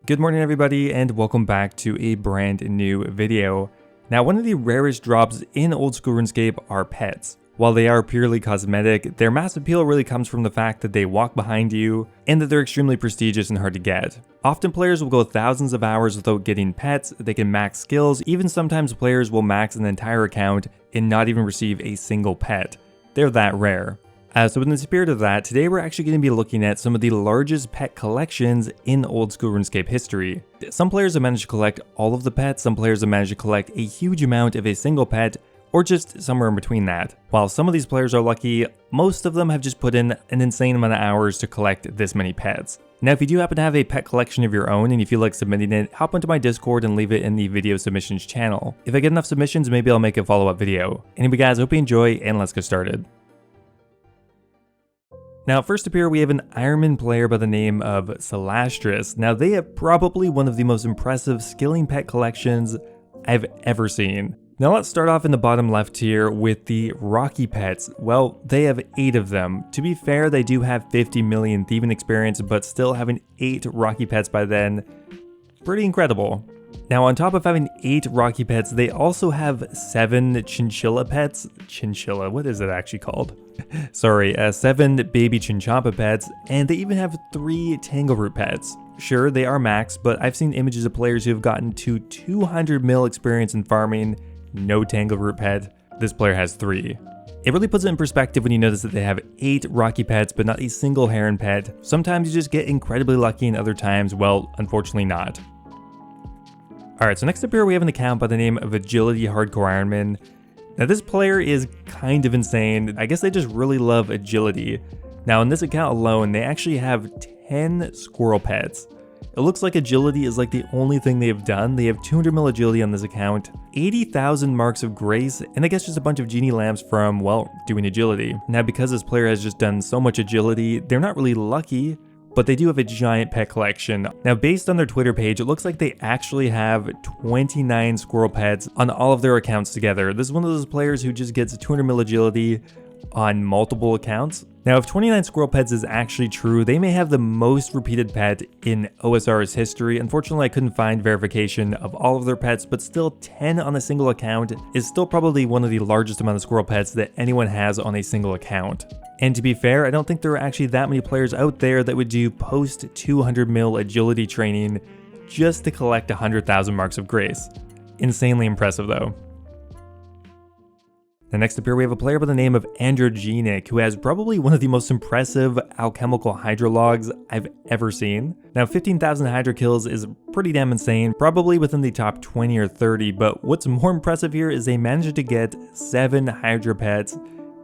Good morning everybody and welcome back to a brand new video. Now one of the rarest drops in Old School Runescape are pets. While they are purely cosmetic, their mass appeal really comes from the fact that they walk behind you and that they're extremely prestigious and hard to get. Often players will go thousands of hours without getting pets, they can max skills, even sometimes players will max an entire account and not even receive a single pet. They're that rare. So in the spirit of that, today we're actually going to be looking at some of the largest pet collections in Old School Runescape history. Some players have managed to collect all of the pets, some players have managed to collect a huge amount of a single pet, or just somewhere in between that. While some of these players are lucky, most of them have just put in an insane amount of hours to collect this many pets. Now if you do happen to have a pet collection of your own and you feel like submitting it, hop onto my Discord and leave it in the video submissions channel. If I get enough submissions, maybe I'll make a follow-up video. Anyway guys, hope you enjoy and let's get started. Now first up here we have an Ironman player by the name of Celastrus. Now they have probably one of the most impressive skilling pet collections I've ever seen. Now let's start off in the bottom left here with the Rocky pets. Well, they have 8 of them. To be fair, they do have 50 million thieving experience, but still having 8 Rocky pets by then, pretty incredible. Now on top of having 8 Rocky pets, they also have 7 chinchilla pets. Chinchilla, what is it actually called? Sorry, 7 baby chinchompa pets, and they even have 3 tangleroot pets. Sure, they are max, but I've seen images of players who have gotten to 200 mil experience in farming, no tangleroot pet. This player has 3. It really puts it in perspective when you notice that they have 8 Rocky pets, but not a single Heron pet. Sometimes you just get incredibly lucky, and other times, well, unfortunately not. Alright, so next up here we have an account by the name of Agility Hardcore Ironman. Now this player is kind of insane. I guess they just really love agility. Now in this account alone, they actually have 10 squirrel pets. It looks like agility is like the only thing they have done. They have 200 mil agility on this account, 80,000 marks of grace, and I guess just a bunch of genie lamps from, well, doing agility. Now because this player has just done so much agility, they're not really lucky, but they do have a giant pet collection. Now based on their Twitter page, it looks like they actually have 29 squirrel pets on all of their accounts together. This is one of those players who just gets 200 mil agility on multiple accounts. Now if 29 squirrel pets is actually true, they may have the most repeated pet in OSRS history. Unfortunately, I couldn't find verification of all of their pets, but still 10 on a single account is still probably one of the largest amount of squirrel pets that anyone has on a single account. And to be fair, I don't think there are actually that many players out there that would do post 200 mil agility training just to collect 100,000 marks of grace. Insanely impressive though. Now next up here we have a player by the name of Androgenic, who has probably one of the most impressive alchemical hydra logs I've ever seen. Now 15,000 hydra kills is pretty damn insane, probably within the top 20 or 30, but what's more impressive here is they managed to get 7 hydra pets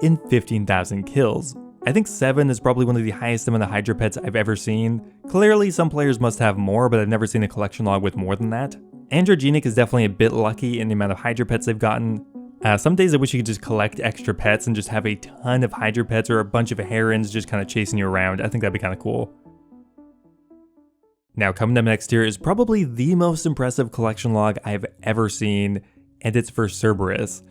in 15,000 kills. I think 7 is probably one of the highest amount of hydra pets I've ever seen. Clearly some players must have more, but I've never seen a collection log with more than that. Androgenic is definitely a bit lucky in the amount of hydra pets they've gotten. Some days I wish you could just collect extra pets and just have a ton of hydra pets or a bunch of herons just kind of chasing you around. I think that'd be kind of cool. Now coming up next here is probably the most impressive collection log I've ever seen, and it's for Cerberus.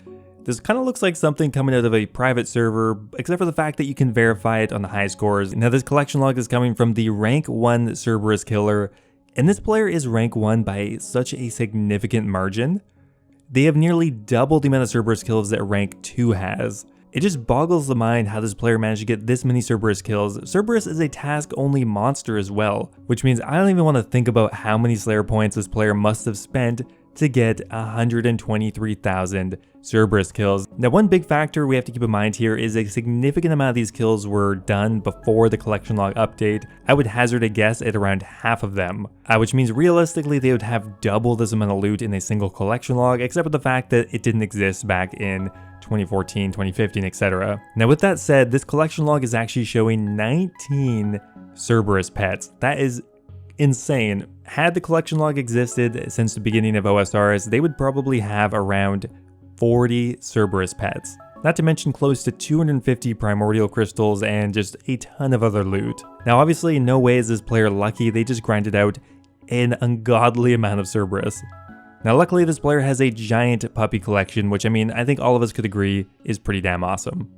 This kind of looks like something coming out of a private server, except for the fact that you can verify it on the high scores. Now this collection log is coming from the rank 1 Cerberus killer, and this player is rank 1 by such a significant margin. They have nearly double the amount of Cerberus kills that rank 2 has. It just boggles the mind how this player managed to get this many Cerberus kills. Cerberus is a task-only monster as well, which means I don't even want to think about how many Slayer points this player must have spent to get 123,000 Cerberus kills. Now one big factor we have to keep in mind here is a significant amount of these kills were done before the collection log update. I would hazard a guess at around half of them, which means realistically they would have double this amount of loot in a single collection log, except for the fact that it didn't exist back in 2014, 2015, etc. Now with that said, this collection log is actually showing 19 Cerberus pets. That is insane. Had the collection log existed since the beginning of OSRS, they would probably have around 40 Cerberus pets. Not to mention close to 250 primordial crystals and just a ton of other loot. Now obviously in no way is this player lucky, they just grinded out an ungodly amount of Cerberus. Now luckily this player has a giant puppy collection, which I mean I think all of us could agree is pretty damn awesome.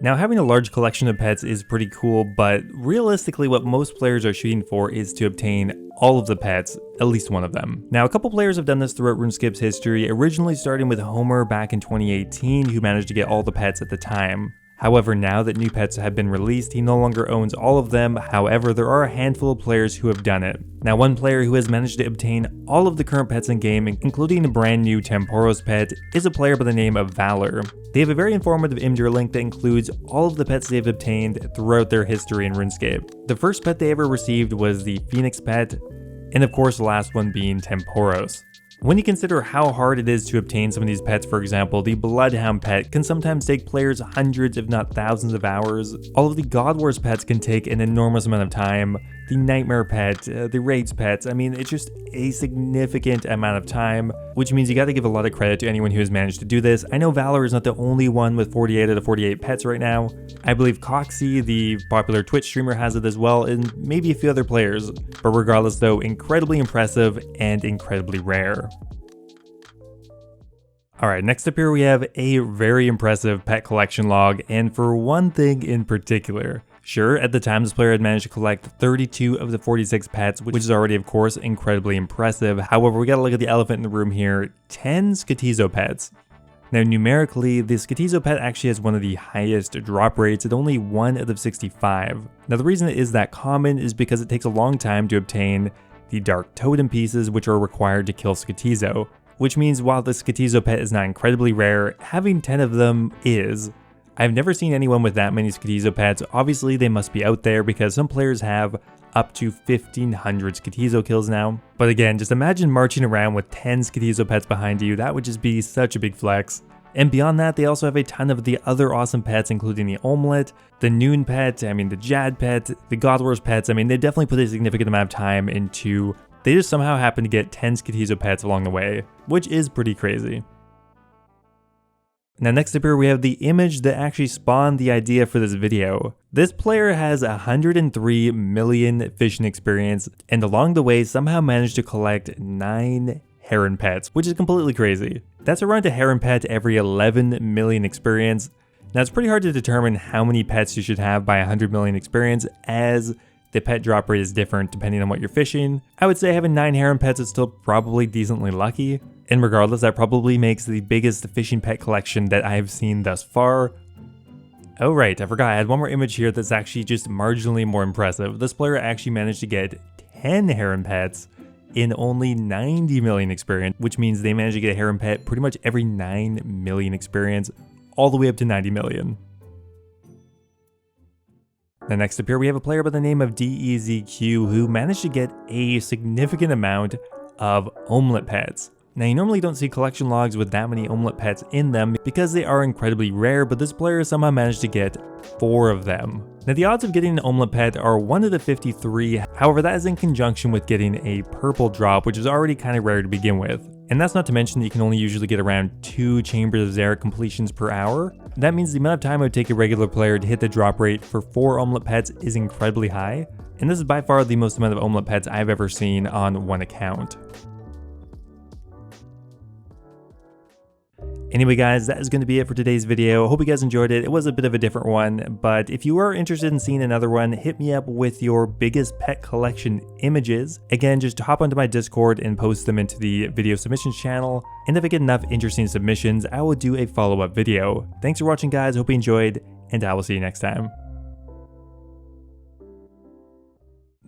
Now, having a large collection of pets is pretty cool, but realistically what most players are shooting for is to obtain all of the pets, at least one of them. Now, a couple players have done this throughout RuneScape's history, originally starting with Hom3r back in 2018, who managed to get all the pets at the time. However, now that new pets have been released, he no longer owns all of them. However, there are a handful of players who have done it. Now, one player who has managed to obtain all of the current pets in game, including a brand new Temporos pet, is a player by the name of Valor. They have a very informative Imgur link that includes all of the pets they've obtained throughout their history in RuneScape. The first pet they ever received was the Phoenix pet, and of course the last one being Temporos. When you consider how hard it is to obtain some of these pets, for example, the Bloodhound pet can sometimes take players hundreds if not thousands of hours. All of the God Wars pets can take an enormous amount of time. The Nightmare pet, the Raids pets, I mean, it's just a significant amount of time, which means you gotta give a lot of credit to anyone who has managed to do this. I know Valor is not the only one with 48 out of 48 pets right now. I believe Coxie, the popular Twitch streamer, has it as well, and maybe a few other players. But regardless though, incredibly impressive and incredibly rare. Alright, next up here we have a very impressive pet collection log, and for one thing in particular. Sure, at the time this player had managed to collect 32 of the 46 pets, which is already of course incredibly impressive. However, we gotta look at the elephant in the room here, 10 Skotizo pets. Now numerically, the Skotizo pet actually has one of the highest drop rates at only 1 out of 65. Now the reason it is that common is because it takes a long time to obtain the dark totem pieces which are required to kill Skotizo. Which means while the Skotizo pet is not incredibly rare, having 10 of them is. I've never seen anyone with that many Skotizo pets. Obviously they must be out there because some players have up to 1,500 Skotizo kills now. But again, just imagine marching around with 10 Skotizo pets behind you. That would just be such a big flex. And beyond that, they also have a ton of the other awesome pets, including the Omelette, the Noon pet, the Jad pet, the God Wars pets. They definitely put a significant amount of time into. They just somehow happen to get 10 Skotizo pets along the way, which is pretty crazy. Now next up here we have the image that actually spawned the idea for this video. This player has 103 million fishing experience, and along the way somehow managed to collect 9 Heron pets, which is completely crazy. That's around a Heron pet every 11 million experience. Now it's pretty hard to determine how many pets you should have by 100 million experience, as the pet drop rate is different depending on what you're fishing. I would say having 9 Heron pets is still probably decently lucky. And regardless, that probably makes the biggest fishing pet collection that I've seen thus far. Oh right, I forgot, I had one more image here that's actually just marginally more impressive. This player actually managed to get 10 Heron pets in only 90 million experience, which means they managed to get a Heron pet pretty much every 9 million experience, all the way up to 90 million. Now next up here we have a player by the name of DEZQ who managed to get a significant amount of Omelette pets. Now you normally don't see collection logs with that many Omelette pets in them because they are incredibly rare, but this player somehow managed to get 4 of them. Now the odds of getting an Omelette pet are 1 out of 53, however that is in conjunction with getting a purple drop, which is already kind of rare to begin with. And that's not to mention that you can only usually get around 2 Chambers of Xeric completions per hour. That means the amount of time it would take a regular player to hit the drop rate for 4 Omelette pets is incredibly high, and this is by far the most amount of Omelette pets I've ever seen on one account. Anyway guys, that is going to be it for today's video. Hope you guys enjoyed it. It was a bit of a different one, but if you are interested in seeing another one, hit me up with your biggest pet collection images. Again, just hop onto my Discord and post them into the video submissions channel, and if I get enough interesting submissions, I will do a follow-up video. Thanks for watching guys, hope you enjoyed, and I will see you next time.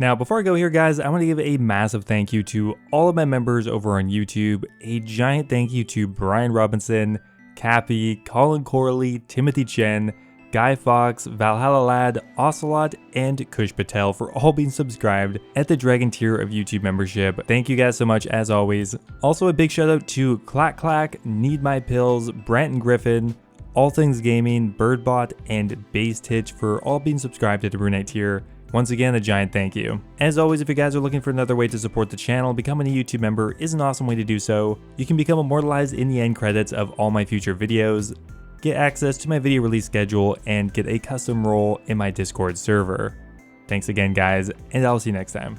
Now, before I go here, guys, I want to give a massive thank you to all of my members over on YouTube. A giant thank you to Brian Robinson, Cappy, Colin Corley, Timothy Chen, Guy Fox, Valhalla Lad, Ocelot, and Kush Patel for all being subscribed at the Dragon tier of YouTube membership. Thank you guys so much as always. Also a big shout out to Clack Clack, Need My Pills, Branton Griffin, All Things Gaming, Birdbot, and Base Titch for all being subscribed at the Runite tier. Once again, a giant thank you. As always, if you guys are looking for another way to support the channel, becoming a YouTube member is an awesome way to do so. You can become immortalized in the end credits of all my future videos, get access to my video release schedule, and get a custom role in my Discord server. Thanks again guys, and I'll see you next time.